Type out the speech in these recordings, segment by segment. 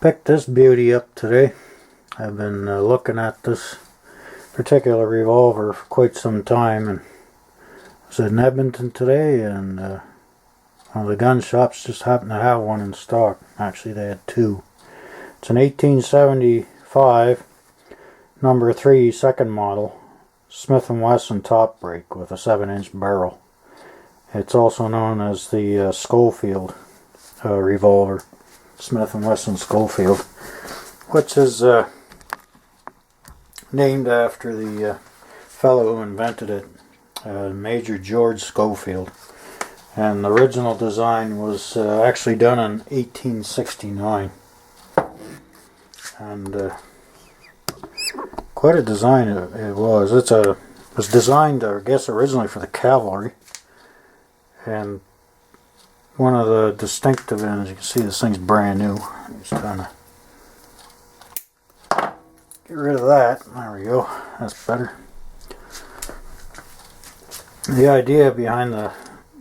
Picked this beauty up today. I've been looking at this particular revolver for quite some time, and I was in Edmonton today, and one of the gun shops just happened to have one in stock. Actually, they had two. It's an 1875 number 3 second model Smith & Wesson top break with a 7-inch barrel. It's also known as the Schofield revolver, Smith & Wesson Schofield, which is named after the fellow who invented it, Major George Schofield. And the original design was actually done in 1869. And quite a design it was. It was designed, I guess, originally for the cavalry. And one of the distinctive ends, you can see this thing's brand new. Just trying to get rid of that. There we go. That's better. The idea behind the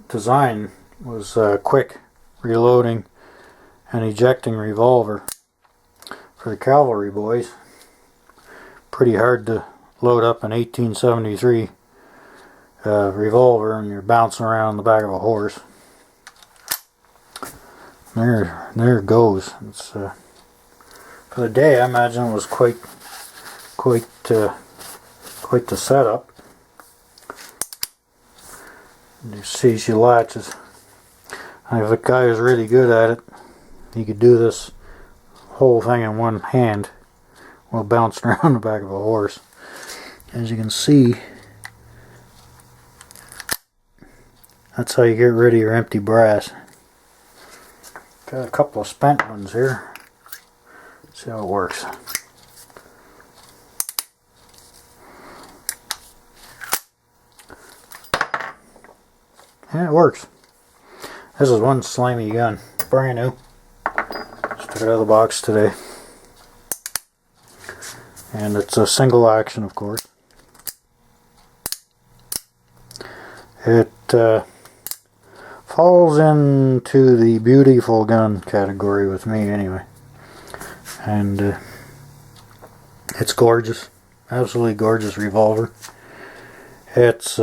design was quick reloading and ejecting revolver for the cavalry boys. Pretty hard to load up an 1873 revolver and you're bouncing around the back of a horse. There it goes. It's for the day. I imagine it was quite the setup. You see she latches. If a guy was really good at it, he could do this whole thing in one hand while bouncing around the back of a horse. As you can see, that's how you get rid of your empty brass. Got a couple of spent ones here. Let's see how it works. Yeah, it works. This is one slimy gun. Brand new. Just took it out of the box today. And it's a single action, of course. It falls into the beautiful gun category with me anyway. And it's gorgeous. Absolutely gorgeous revolver. It's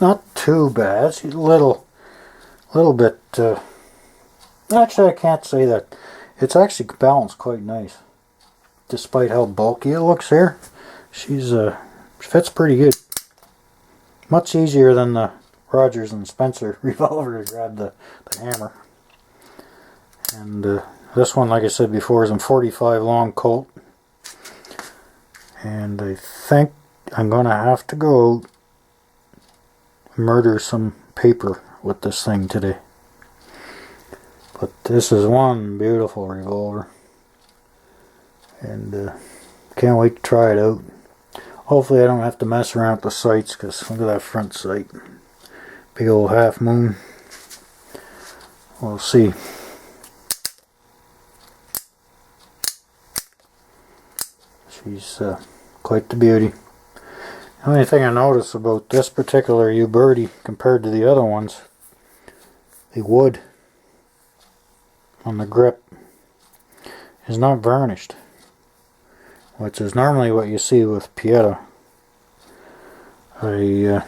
not too bad. It's a little bit actually, I can't say that. It's actually balanced quite nice. Despite how bulky it looks here, she's fits pretty good. Much easier than the Rogers and Spencer revolver to grab the hammer. And this one, like I said before, is in 45 long Colt. And I think I'm going to have to go murder some paper with this thing today. But this is one beautiful revolver. And can't wait to try it out. Hopefully I don't have to mess around with the sights, because look at that front sight. Big old half moon. We'll see. She's quite the beauty. The only thing I notice about this particular Uberti compared to the other ones, the wood on the grip is not varnished, which is normally what you see with Pieta. I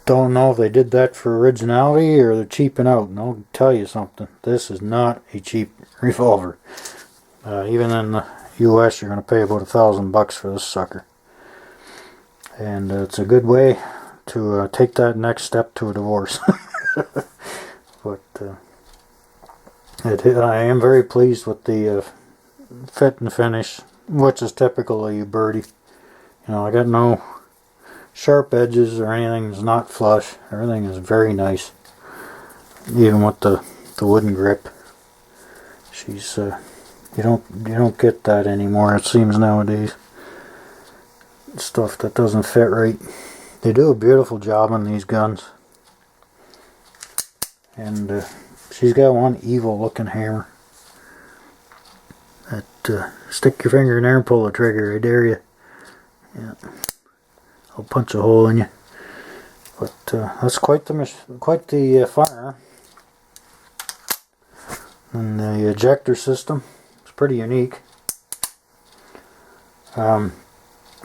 don't know if they did that for originality or they're cheaping out. And I'll tell you something, this is not a cheap revolver. Even in the US you're going to pay about $1,000 for this sucker. And it's a good way to take that next step to a divorce. But I am very pleased with the fit and finish, which is typical of Uberti. You know, I got no sharp edges or anything. It's not flush. Everything is very nice, even with the wooden grip. She's you don't get that anymore, it seems, nowadays. Stuff that doesn't fit right. They do a beautiful job on these guns. And she's got one evil looking hammer. That stick your finger in there and pull the trigger, I dare you. Yeah, I'll punch a hole in you. But that's quite the fire. And the ejector system, pretty unique.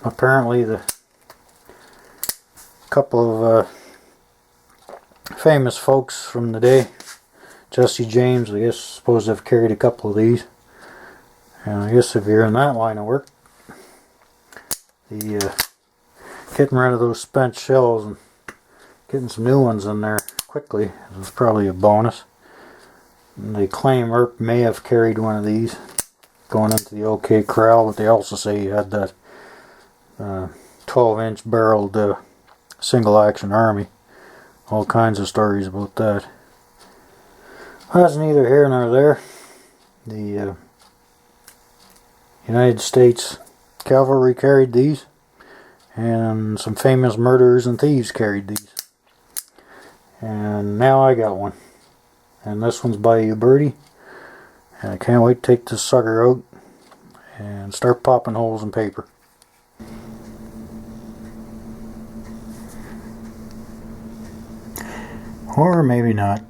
Apparently the couple of famous folks from the day, Jesse James, I guess, suppose they've carried a couple of these. And I guess if you're in that line of work, the getting rid of those spent shells and getting some new ones in there quickly is probably a bonus. And they claim Earp may have carried one of these going into the OK Corral, but they also say he had that 12-inch barreled single action Army. All kinds of stories about that. That's neither here nor there. The United States Cavalry carried these, and some famous murderers and thieves carried these. And now I got one. And this one's by Uberti. And I can't wait to take this sucker out and start popping holes in paper. Or maybe not.